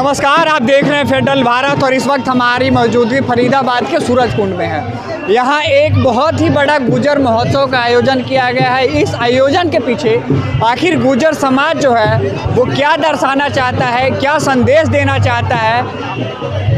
नमस्कार, आप देख रहे हैं फेडरल भारत और इस वक्त हमारी मौजूदगी फरीदाबाद के सूरजकुंड में है। यहाँ एक बहुत ही बड़ा गुजर महोत्सव का आयोजन किया गया है। इस आयोजन के पीछे आखिर गुजर समाज जो है वो क्या दर्शाना चाहता है, क्या संदेश देना चाहता है,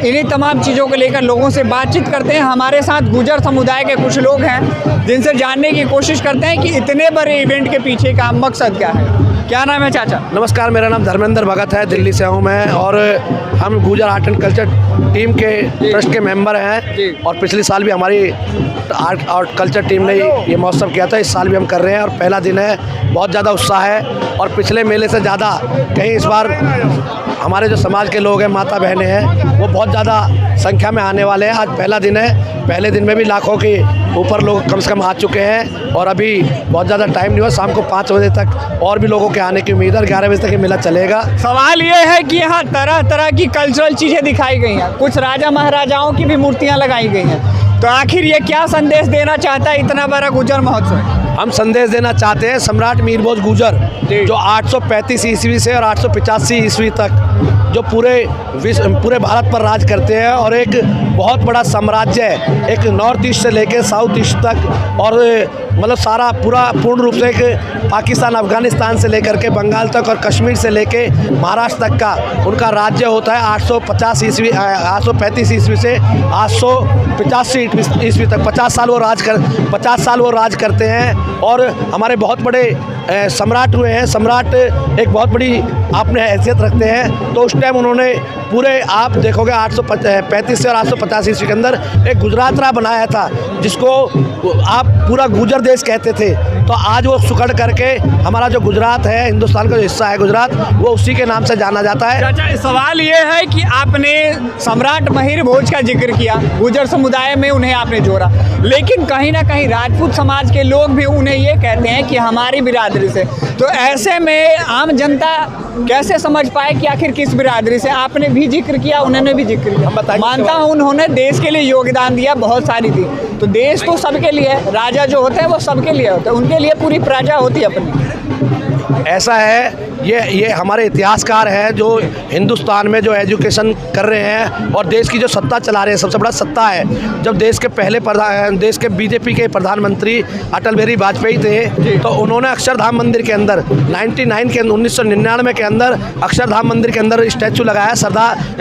इन्हीं तमाम चीज़ों को लेकर लोगों से बातचीत करते हैं। हमारे साथ गुजर समुदाय के कुछ लोग हैं जिनसे जानने की कोशिश करते हैं कि इतने बड़े इवेंट के पीछे का मकसद क्या है। क्या नाम है चाचा? नमस्कार, मेरा नाम धर्मेंद्र भगत है, दिल्ली से हूँ मैं और हम गुजर आर्ट एंड कल्चर टीम के ट्रस्ट के मेंबर हैं और पिछले साल भी हमारी आर्ट और कल्चर टीम ने ये महोत्सव किया था। इस साल भी हम कर रहे हैं और पहला दिन है, बहुत ज़्यादा उत्साह है और पिछले मेले से ज़्यादा कहीं इस बार हमारे जो समाज के लोग हैं, माता बहनें हैं, वो बहुत ज़्यादा संख्या में आने वाले हैं। आज पहला दिन है, पहले दिन में भी लाखों के ऊपर लोग कम से कम आ चुके हैं और अभी बहुत ज़्यादा टाइम नहीं हुआ, शाम को 5 बजे तक और भी लोगों के आने की उम्मीद है। 11 बजे तक ये मेला चलेगा। सवाल ये है कि यहाँ तरह तरह की कल्चरल चीज़ें दिखाई गई हैं, कुछ राजा महाराजाओं की भी मूर्तियाँ लगाई गई हैं, तो आखिर ये क्या संदेश देना चाहता है इतना बड़ा गुजर महोत्सव? हम संदेश देना चाहते हैं सम्राट मीरबोज गुजर जो 835 ईस्वी से और 885 ईस्वी तक जो पूरे भारत पर राज करते हैं और एक बहुत बड़ा साम्राज्य है, एक नॉर्थ ईस्ट से लेकर साउथ ईस्ट तक और मतलब सारा पूर्ण रूप से एक पाकिस्तान, अफगानिस्तान से लेकर के बंगाल तक और कश्मीर से लेके महाराष्ट्र तक का उनका राज्य होता है। 835 ईस्वी से 885 ईस्वी तक 50 साल वो राज करते हैं और हमारे बहुत बड़े सम्राट हुए हैं। सम्राट एक बहुत बड़ी आपने हैसियत रखते हैं, तो उस टाइम उन्होंने पूरे आप देखोगे 835 से और 850 ईस्वी के अंदर एक गुजरात राज बनाया था जिसको आप पूरा गुजर देश कहते थे। तो आज वो सुकड़ करके हमारा जो गुजरात है, हिंदुस्तान का जो हिस्सा है गुजरात, वो उसी के नाम से जाना जाता है। चाचा, सवाल ये है कि आपने सम्राट महिर भोज का जिक्र किया, गुजर समुदाय में उन्हें आपने जोड़ा, लेकिन कहीं ना कहीं राजपूत समाज के लोग भी उन्हें ये कहते हैं कि हमारी बिरादरी से, तो ऐसे में आम जनता कैसे समझ पाए कि आखिर किस बिरादरी से? आपने भी जिक्र किया, उन्होंने भी जिक्र किया। मानता हूँ उन्होंने देश के लिए योगदान दिया, बहुत सारी थी, तो देश तो सबके लिए, राजा जो होते हैं वो सबके लिए होते हैं, उनके लिए पूरी प्रजा होती है अपनी। ऐसा है, ये हमारे इतिहासकार हैं जो हिंदुस्तान में जो एजुकेशन कर रहे हैं और देश की जो सत्ता चला रहे हैं, सबसे बड़ा सत्ता है। जब देश के बीजेपी के प्रधानमंत्री अटल बिहारी वाजपेयी थे, तो उन्होंने अक्षरधाम मंदिर के अंदर 1999 के अंदर अक्षरधाम मंदिर के अंदर स्टैचू लगाया,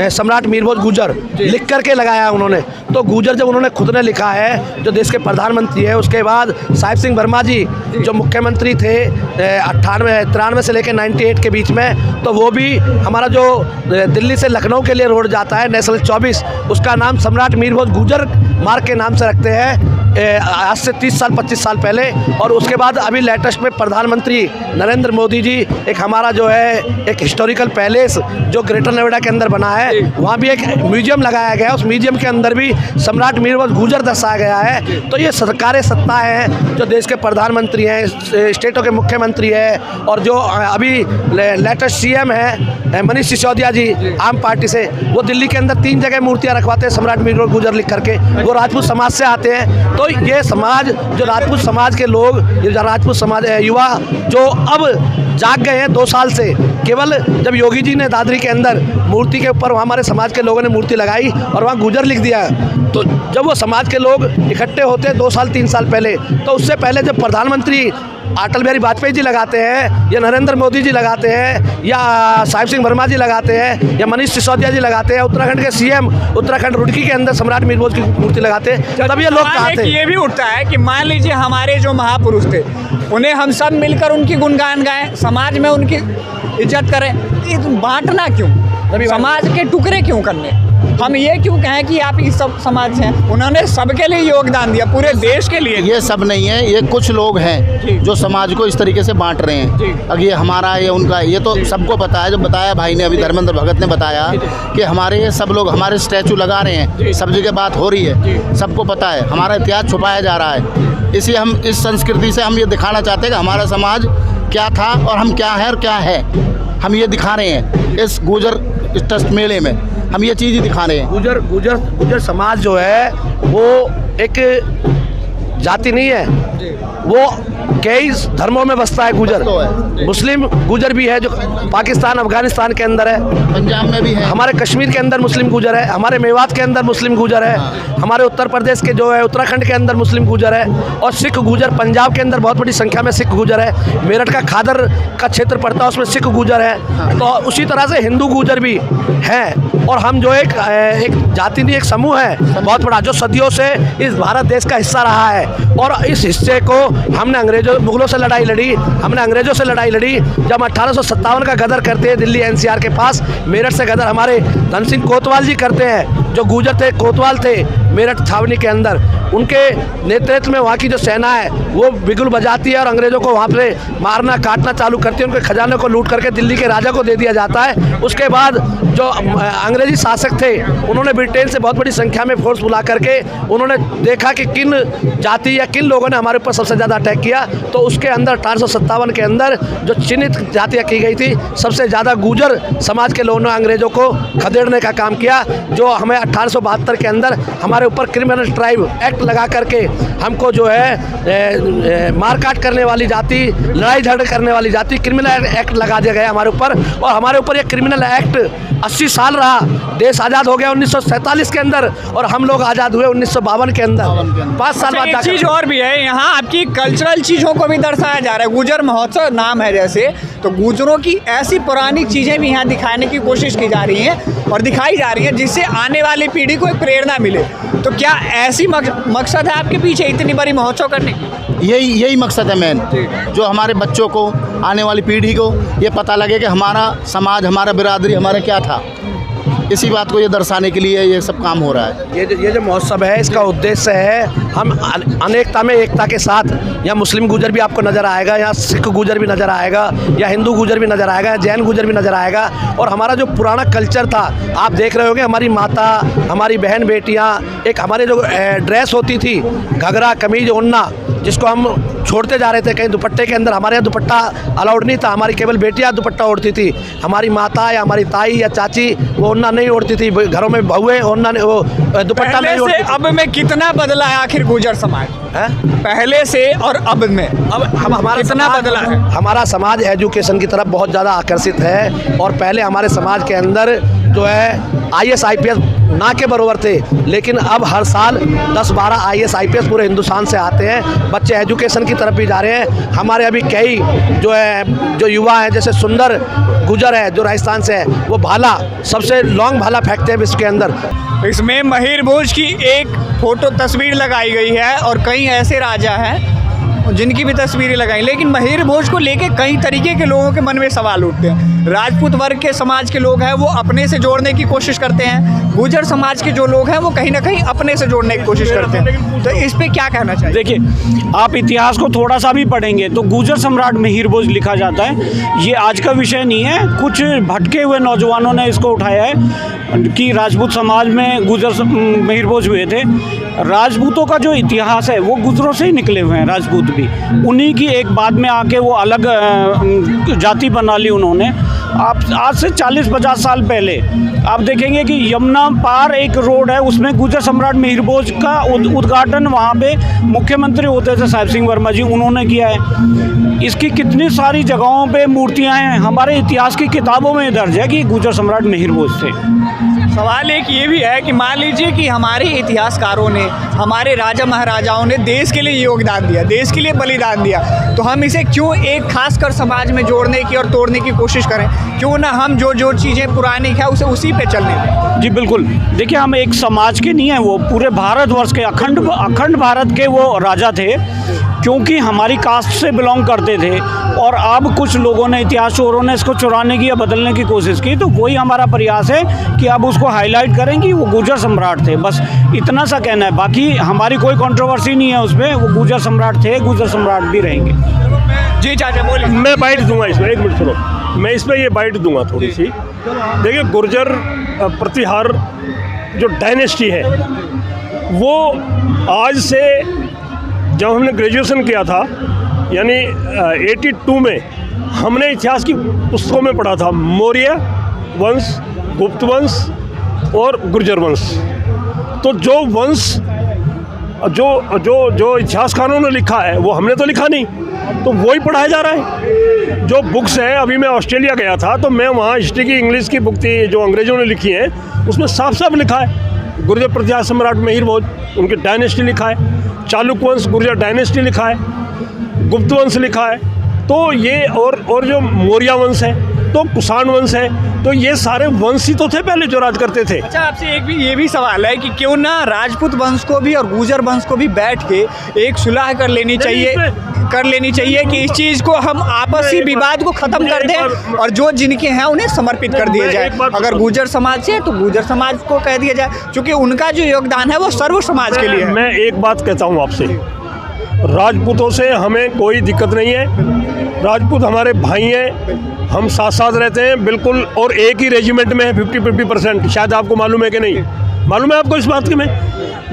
सम्राट मीरबोज गुजर लिख करके लगाया उन्होंने। तो गुजर जब उन्होंने खुद ने लिखा है, जो देश के प्रधानमंत्री है, उसके बाद साहिब सिंह वर्मा जी जो मुख्यमंत्री थे 93 से लेकर 98 के बीच में, तो वो भी हमारा जो दिल्ली से लखनऊ के लिए रोड जाता है नेशनल 24, उसका नाम सम्राट मीरबोज गुजर मार्ग के नाम से रखते हैं आज से 30 साल 25 साल पहले। और उसके बाद अभी लेटेस्ट में प्रधानमंत्री नरेंद्र मोदी जी एक हमारा जो है एक हिस्टोरिकल पैलेस जो ग्रेटर नोएडा के अंदर बना है, वहाँ भी एक म्यूजियम लगाया गया है, उस म्यूजियम के अंदर भी सम्राट मीरबोज गुजर दर्शाया गया है। तो ये सरकारी सत्ता है, जो देश के प्रधानमंत्री हैं, स्टेटों के मुख्यमंत्री हैं और जो अभी लेटेस्ट सीएम है मनीष सिसोदिया जी आम पार्टी से, वो दिल्ली के अंदर 3 जगह मूर्तियाँ रखवाते हैं सम्राट मीरबोज गुजर लिख करके। वो राजपूत समाज से आते हैं। तो ये समाज जो राजपूत समाज के लोग, ये राजपूत समाज युवा जो अब जाग गए हैं 2 साल से, केवल जब योगी जी ने दादरी के अंदर मूर्ति के ऊपर हमारे समाज के लोगों ने मूर्ति लगाई और वहाँ गुजर लिख दिया, तो जब वो समाज के लोग इकट्ठे होते हैं 2 साल 3 साल पहले, तो उससे पहले जब प्रधानमंत्री अटल बिहारी वाजपेयी जी लगाते हैं या नरेंद्र मोदी जी लगाते हैं या साहिब सिंह वर्मा जी लगाते हैं या मनीष सिसोदिया जी लगाते हैं, उत्तराखंड के सीएम उत्तराखंड रुड़की के अंदर सम्राट मीरबोज की मूर्ति लगाते हैं, तब ये लोग कहते हैं। ये भी उठता है कि मान लीजिए हमारे जो महापुरुष थे, उन्हें हम सब मिलकर उनकी गुणगान गाएं, समाज में उनकी इज्जत करें, बांटना क्यों? समाज के टुकड़े क्यों करने? हम ये क्यों कहें कि आप इस सब समाज से हैं? उन्होंने सबके लिए योगदान दिया, पूरे देश के लिए। ये सब नहीं है, ये कुछ लोग हैं जो समाज को इस तरीके से बांट रहे हैं। अब ये हमारा, ये उनका, ये तो सबको पता है। जो बताया भाई ने, अभी धर्मेंद्र भगत ने बताया कि हमारे ये सब लोग हमारे स्टैचू लगा रहे हैं, सब जगह बात हो रही है, सबको पता है। हमारा इतिहास छुपाया जा रहा है। इसी हम इस संस्कृति से हम ये दिखाना चाहते हैं कि हमारा समाज क्या था और हम क्या हैं और क्या है, हम ये दिखा रहे हैं इस गुजर ट्रस्ट मेले में। हम ये चीज़ ही दिखा रहे हैं। गुजर समाज जो है वो एक जाति नहीं है, वो कई धर्मों में बसता है गुजर। मुस्लिम गुजर भी है जो पाकिस्तान अफगानिस्तान के अंदर है, पंजाब में भी है, हमारे कश्मीर के अंदर मुस्लिम गुजर है, हमारे मेवात के अंदर मुस्लिम गुजर है, हमारे उत्तर प्रदेश के जो है उत्तराखंड के अंदर मुस्लिम गुजर है, और सिख गुजर पंजाब के अंदर बहुत बड़ी संख्या में सिख गुजर है। मेरठ का खादर का क्षेत्र पड़ता है, उसमें सिख गुजर है। तो उसी तरह से हिंदू गुजर भी हैं। और हम जो एक जाति नहीं, एक समूह है बहुत बड़ा, जो सदियों से इस भारत देश का हिस्सा रहा है। और इस हिस्से को हमने मुगलों से लड़ाई लड़ी, हमने अंग्रेज़ों से लड़ाई लड़ी। जब 1857 का गदर करते हैं दिल्ली एनसीआर के पास, मेरठ से गदर हमारे धन सिंह कोतवाल जी करते हैं, जो गुजर थे, कोतवाल थे मेरठ छावनी के अंदर। उनके नेतृत्व में वहाँ की जो सेना है वो बिगुल बजाती है और अंग्रेज़ों को वहाँ पे मारना काटना चालू करती है। उनके खजाने को लूट करके दिल्ली के राजा को दे दिया जाता है। उसके बाद जो अंग्रेजी शासक थे उन्होंने ब्रिटेन से बहुत बड़ी संख्या में फोर्स बुला करके उन्होंने देखा कि किन जाति या किन लोगों ने हमारे ऊपर सबसे ज़्यादा अटैक किया। तो उसके अंदर 1857 के अंदर जो चिन्हित जातियाँ की गई थी, सबसे ज़्यादा गुजर समाज के लोगों ने अंग्रेज़ों को खदेड़ने का काम किया, जो हमें 1872 के अंदर हमारे ऊपर क्रिमिनल ट्राइब एक्ट लगा करके हमको जो है मारकाट करने वाली जाति, लड़ाई झगड़े करने वाली जाति, क्रिमिनल एक्ट लगा दिया गया हमारे ऊपर। और हमारे ऊपर ये क्रिमिनल एक्ट 80 साल रहा। देश आज़ाद हो गया 1947 के अंदर और हम लोग आज़ाद हुए 1952 के अंदर। 5 साल बाद एक चीज़ और भी है, यहाँ आपकी कल्चरल चीज़ों को भी दर्शाया जा रहा है। गुजर महोत्सव नाम है जैसे, तो गुजरों की ऐसी पुरानी चीज़ें भी यहाँ दिखाने की कोशिश की जा रही हैं और दिखाई जा रही हैं, जिससे आने वाली पीढ़ी को एक प्रेरणा मिले। तो क्या ऐसी मकसद है आपके पीछे इतनी बड़ी महोत्सव करने की? यही मकसद है मेन, जो हमारे बच्चों को, आने वाली पीढ़ी को ये पता लगे कि हमारा समाज, हमारा बिरादरी, हमारा क्या था। इसी बात को ये दर्शाने के लिए ये सब काम हो रहा है। ये जो महोत्सव है, इसका उद्देश्य है हम अनेकता में एकता के साथ, यहाँ मुस्लिम गुजर भी आपको नज़र आएगा, यहाँ सिख गुजर भी नज़र आएगा, या हिंदू गुजर भी नज़र आएगा, जैन गुजर भी नज़र आएगा। और हमारा जो पुराना कल्चर था, आप देख रहे होंगे, हमारी माता, हमारी बहन बेटियाँ, एक हमारे जो ड्रेस होती थी, घघरा कमीज ओढ़ना, जिसको हम छोड़ते जा रहे थे कहीं दुपट्टे के अंदर। हमारे यहाँ दुपट्टा अलाउड नहीं था, हमारी केवल बेटियाँ दुपट्टा ओढ़ती थी। हमारी माता या हमारी ताई या चाची वो ओढ़ना नहीं ओढ़ती थी, घरों में बहुएं ओढ़ना वो दुपट्टा नहीं ओढ़ती थी। अब में कितना बदला है आखिर गुजर समाज है? पहले से और अब में अब हमारा कितना बदला है? हमारा समाज एजुकेशन की तरफ बहुत ज़्यादा आकर्षित है। और पहले हमारे समाज के अंदर जो है IAS IPS ना के बराबर थे, लेकिन अब हर साल 10-12 IAS IPS पूरे हिंदुस्तान से आते हैं। बच्चे एजुकेशन की तरफ भी जा रहे हैं। हमारे अभी कई जो युवा हैं, जैसे सुंदर गुजर है जो राजस्थान से है, वो भाला, सबसे लॉन्ग भाला फेंकते हैं विश्व के अंदर। इसमें महिर भोज की एक फ़ोटो तस्वीर लगाई गई है और कई ऐसे राजा हैं जिनकी भी तस्वीरें लगाई, लेकिन महिर भोज को लेके कई तरीके के लोगों के मन में सवाल उठते हैं। राजपूत वर्ग के समाज के लोग हैं वो अपने से जोड़ने की कोशिश करते हैं, गुजर समाज के जो लोग हैं वो कहीं ना कहीं अपने से जोड़ने की कोशिश करते हैं। तो इस पे क्या कहना चाहिए? देखिए, आप इतिहास को थोड़ा सा भी पढ़ेंगे तो गुजर सम्राट महिर भोज लिखा जाता है। ये आज का विषय नहीं है, कुछ भटके हुए नौजवानों ने इसको उठाया है कि राजपूत समाज में गुजर महिर भोज हुए थे। राजपूतों का जो इतिहास है वो गुजरों से ही निकले हुए हैं। राजपूत भी उन्हीं की एक बाद में आके वो अलग जाति बना ली उन्होंने। आप आज से 40-50 साल पहले आप देखेंगे कि यमुना पार एक रोड है, उसमें गुजर सम्राट महिर भोज का उद्घाटन वहाँ पे मुख्यमंत्री होते थे साहिब सिंह वर्मा जी, उन्होंने किया है। इसकी कितनी सारी जगहों पे मूर्तियाँ हैं, हमारे इतिहास की किताबों में दर्ज है कि गुजर सम्राट महिर भोज थे। सवाल एक ये भी है कि मान लीजिए कि हमारे इतिहासकारों ने, हमारे राजा महाराजाओं ने देश के लिए योगदान दिया, देश के लिए बलिदान दिया, तो हम इसे क्यों एक खासकर समाज में जोड़ने की और तोड़ने की कोशिश करें? क्यों ना हम जो चीज़ें पुरानी हैं उसे उसी पे चलने दें? जी बिल्कुल। देखिए, हम एक समाज के नहीं हैं, वो पूरे भारतवर्ष के, अखंड भारत के वो राजा थे, क्योंकि हमारी कास्ट से बिलोंग करते थे। और अब कुछ लोगों ने, इतिहास चोरों ने इसको चुराने की या बदलने की कोशिश की, तो वही हमारा प्रयास है कि अब उसको हाईलाइट करें कि वो गुजर सम्राट थे। बस इतना सा कहना है, बाकी हमारी कोई कंट्रोवर्सी नहीं है उसमें। वो गुजर सम्राट थे, गुजर सम्राट भी रहेंगे। जी चाचा बोलिए। मैं बाइट दूंगा इसमें, एक मिनट सुनो, मैं इसमें ये बाइट दूंगा थोड़ी सी। देखिए, गुर्जर प्रतिहार जो डायनेस्टी है वो आज से, जब हमने ग्रेजुएशन किया था यानी 82 में, हमने इतिहास की पुस्तकों में पढ़ा था मौर्य वंश, गुप्त वंश और गुर्जर वंश। तो जो वंश जो जो जो इतिहासकारों ने लिखा है वो हमने तो लिखा नहीं, तो वही पढ़ाया जा रहा है। जो बुक्स हैं, अभी मैं ऑस्ट्रेलिया गया था तो मैं वहाँ हिस्ट्री की इंग्लिश की बुक थी जो अंग्रेज़ों ने लिखी है, उसमें साफ साफ लिखा है गुर्जर प्रतिहार सम्राट महिर भोज, उनकी डायनेस्टी लिखा है, चालुक्य वंश गुर्जर डायनेस्टी लिखा है, गुप्त वंश लिखा है, तो ये और जो मौर्य वंश है, तो कुषाण वंश है, तो ये सारे वंश ही तो थे पहले जो राज करते थे। अच्छा, आपसे एक भी ये भी सवाल है कि क्यों ना राजपूत वंश को भी और गुर्जर वंश को भी बैठ के एक सुलह कर लेनी चाहिए कि इस चीज़ को हम आपसी विवाद को ख़त्म कर दें और जो जिनके हैं उन्हें समर्पित कर दिया जाए। अगर गुर्जर समाज से तो गुर्जर समाज को कह दिया जाए, क्योंकि उनका जो योगदान है वो सर्व समाज के लिए है। मैं एक बात कहता हूँ आपसे, राजपूतों से हमें कोई दिक्कत नहीं है, राजपूत हमारे भाई हैं, हम साथ साथ रहते हैं बिल्कुल, और एक ही रेजिमेंट में है 50-50%। शायद आपको मालूम है कि नहीं मालूम है आपको इस बात के में,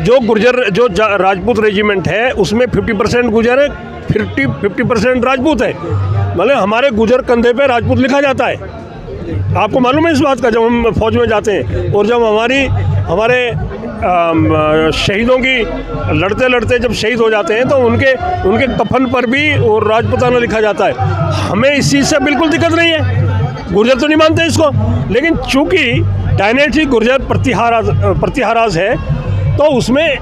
जो गुर्जर जो राजपूत रेजिमेंट है उसमें 50% गुर्जर है, 50% राजपूत है, मतलब हमारे गुर्जर कंधे पे राजपूत लिखा जाता है। आपको मालूम है इस बात का? जब हम फौज में जाते हैं और जब हमारे शहीदों की लड़ते लड़ते जब शहीद हो जाते हैं तो उनके कफन पर भी और राजपूताना लिखा जाता है। हमें इस चीज़ से बिल्कुल दिक्कत नहीं है, गुर्जर तो नहीं मानते इसको, लेकिन चूंकि डायनेस्टी गुर्जर प्रतिहाराज है तो उसमें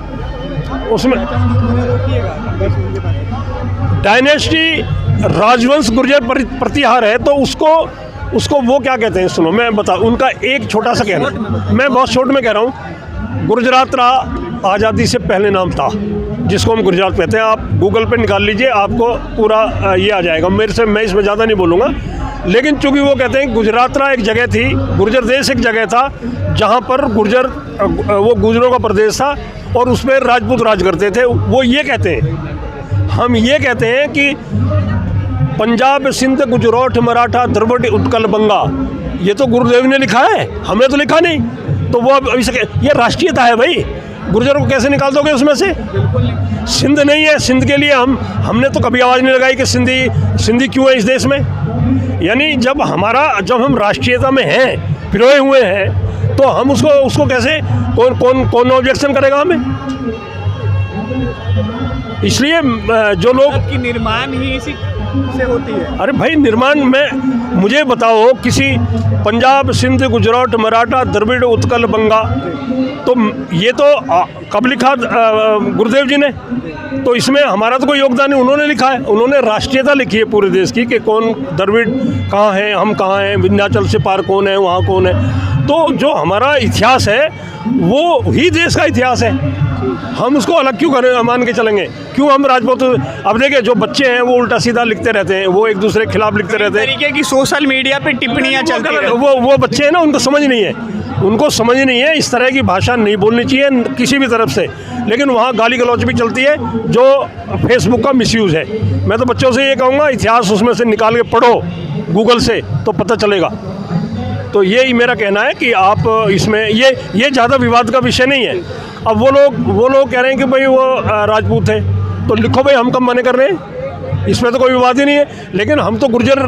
डायनेस्टी राजवंश गुर्जर प्रतिहार है, तो उसको वो क्या कहते हैं, सुनो मैं बता, उनका एक छोटा सा कहना, मैं बहुत शॉर्ट में कह रहा हूँ, गुजरात आज़ादी से पहले नाम था जिसको हम गुजरात कहते हैं। आप गूगल पे निकाल लीजिए, आपको पूरा ये आ जाएगा। मैं इसमें ज़्यादा नहीं बोलूँगा, लेकिन चूंकि वो कहते हैं गुजरात एक जगह थी, गुर्जर देश एक जगह था जहाँ पर वो गुजरों का प्रदेश था और उस पर राजपूत राज करते थे। वो ये कहते हैं, हम ये कहते हैं कि पंजाब सिंध गुजरात मराठा द्रविड़ उत्कल बंगा, ये तो गुरुदेव ने लिखा है, हमने तो लिखा नहीं, तो वो अब ये राष्ट्रीयता है भाई, गुर्जर को कैसे निकाल दोगे उसमें से? सिंध नहीं है, सिंध के लिए हमने तो कभी आवाज़ नहीं लगाई कि सिंधी क्यों है इस देश में। यानी जब हम राष्ट्रीयता में हैं, पिरोए हुए हैं, तो हम उसको कैसे कौन ऑब्जेक्शन करेगा हमें? इसलिए जो लोग की निर्माण ही इसी से होती है। अरे भाई निर्माण में मुझे बताओ, किसी पंजाब सिंध गुजरात मराठा द्रविड़ उत्कल बंगा, तो ये तो कब लिखा गुरुदेव जी ने, तो इसमें हमारा तो कोई योगदान नहीं, उन्होंने लिखा है, उन्होंने राष्ट्रीयता लिखी है पूरे देश की कि कौन द्रविड़ कहाँ है, हम कहाँ हैं, विंध्याचल से पार कौन है, वहाँ कौन है। तो जो हमारा इतिहास है वो ही देश का इतिहास है, हम उसको अलग क्यों मान के चलेंगे? क्यों हम राजपूत? अब देखिए जो बच्चे हैं वो उल्टा सीधा लिखते रहते हैं, वो एक दूसरे के खिलाफ लिखते रहते हैं, तरीके की सोशल मीडिया पे टिप्पणियां चलती हैं। वो बच्चे हैं ना, उनको समझ नहीं है, इस तरह की भाषा नहीं बोलनी चाहिए किसी भी तरफ से, लेकिन वहाँ गाली गलौज भी चलती है जो फेसबुक का मिसयूज़ है। मैं तो बच्चों से ये कहूँगा, इतिहास उसमें से निकाल के पढ़ो गूगल से, तो पता चलेगा। तो यही मेरा कहना है कि आप इसमें ये ज़्यादा विवाद का विषय नहीं है। अब वो लोग कह रहे हैं कि भाई वो राजपूत है, तो लिखो भाई, हम कब मना कर रहे हैं, इसमें तो कोई विवाद ही नहीं है। लेकिन हम तो गुर्जर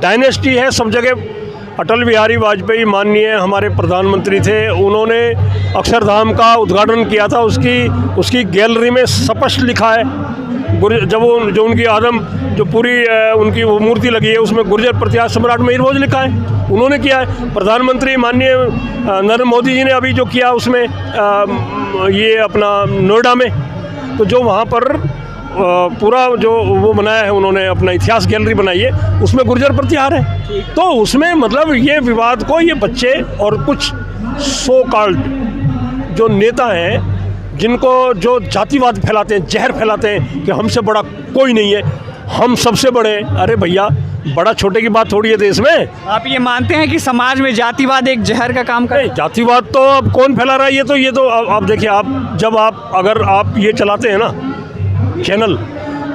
डायनेस्टी है सब जगह। अटल बिहारी वाजपेयी माननीय हमारे प्रधानमंत्री थे, उन्होंने अक्षरधाम का उद्घाटन किया था, उसकी गैलरी में स्पष्ट लिखा है, जो उनकी जो पूरी उनकी वो मूर्ति लगी है उसमें गुर्जर प्रतिहार सम्राट महिर भोज लिखा है, उन्होंने किया है। प्रधानमंत्री माननीय नरेंद्र मोदी जी ने अभी जो किया उसमें ये अपना नोएडा में, तो जो वहाँ पर पूरा जो वो बनाया है उन्होंने, अपना इतिहास गैलरी बनाई है, उसमें गुर्जर प्रतिहार है। तो उसमें मतलब ये विवाद को ये बच्चे और कुछ सो कॉल्ड जो नेता हैं, जिनको जो जातिवाद फैलाते हैं, जहर फैलाते हैं कि हमसे बड़ा कोई नहीं है, हम सबसे बड़े हैं। अरे भैया, बड़ा छोटे की बात थोड़ी है देश में। आप ये मानते हैं कि समाज में जातिवाद एक जहर का काम करे? जातिवाद तो अब कौन फैला रहा है? ये तो आप देखिए, अगर आप ये चलाते हैं ना चैनल,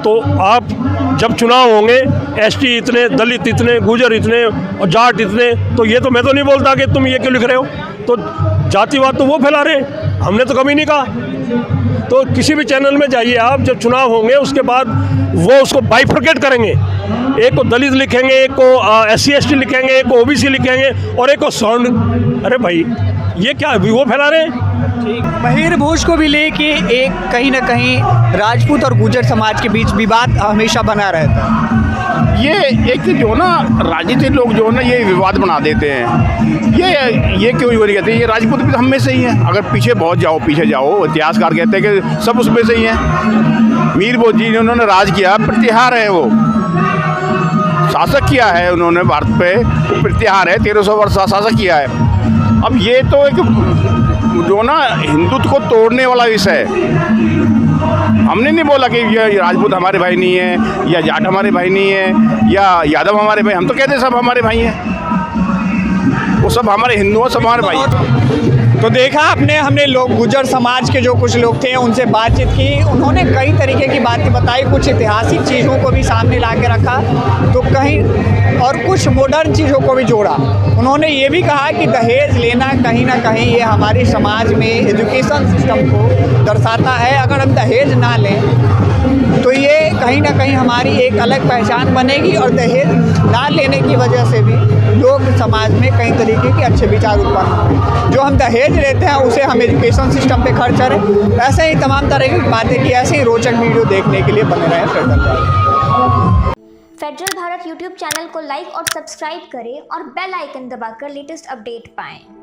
तो आप जब चुनाव होंगे, एसटी इतने, दलित इतने, गुजर इतने और जाट इतने, तो ये तो मैं तो नहीं बोलता कि तुम ये क्यों लिख रहे हो, तो जातिवाद तो वो फैला रहे हैं, हमने तो कभी नहीं कहा। तो किसी भी चैनल में जाइए आप, जब चुनाव होंगे उसके बाद वो उसको बाइफरकेट करेंगे, एक को दलित लिखेंगे, एक को SC ST लिखेंगे, एक को OBC लिखेंगे और एक को सवर्ण। अरे भाई, ये क्या वो फैला रहे हैं। महीर भोज को भी लेके एक कहीं ना कहीं राजपूत और गुर्जर समाज के बीच विवाद हमेशा बना रहता है। ये एक जो ना राजनीतिक लोग जो ना ये विवाद बना देते हैं, ये क्यों नहीं कहते, ये राजपूत भी हम में से ही हैं। अगर पीछे जाओ इतिहासकार कहते हैं कि सब उसमें से ही हैं। मीर भोज जी ने उन्होंने राज किया, प्रतिहार है, वो शासक किया है उन्होंने भारत पे, प्रतिहार है, 1300 वर्ष शासक किया है। अब ये तो एक जो ना हिंदुत्व को तोड़ने वाला विषय है। हमने नहीं बोला कि ये राजपूत हमारे भाई नहीं है, या जाट हमारे भाई नहीं है, या यादव हमारे भाई, हम तो कहते हैं सब हमारे भाई हैं, वो सब हमारे हिंदू हैं, सब हमारे भाई हैं। तो देखा हमने लोग गुर्जर समाज के जो कुछ लोग थे उनसे बातचीत की, उन्होंने कई तरीके की बातें बताई, कुछ ऐतिहासिक चीज़ों को भी सामने ला के रखा तो कहीं, और कुछ मॉडर्न चीज़ों को भी जोड़ा। उन्होंने ये भी कहा कि दहेज लेना कहीं ना कहीं ये हमारे समाज में एजुकेशन सिस्टम को दर्शाता है। अगर हम दहेज ना लें तो ये कहीं ना कहीं हमारी एक अलग पहचान बनेगी, और दहेज ना लेने की वजह से भी लोग समाज में कई तरीके के अच्छे विचार उत्पन्न होंगे। जो हम दहेज लेते हैं उसे हम एजुकेशन सिस्टम पे खर्च करें। ऐसे ही तमाम तरह की बातें की, ऐसे ही रोचक वीडियो देखने के लिए बने रहें फेडरल भारत यूट्यूब चैनल को लाइक और सब्सक्राइब करें और बेल आइकन दबाकर लेटेस्ट अपडेट पाएं।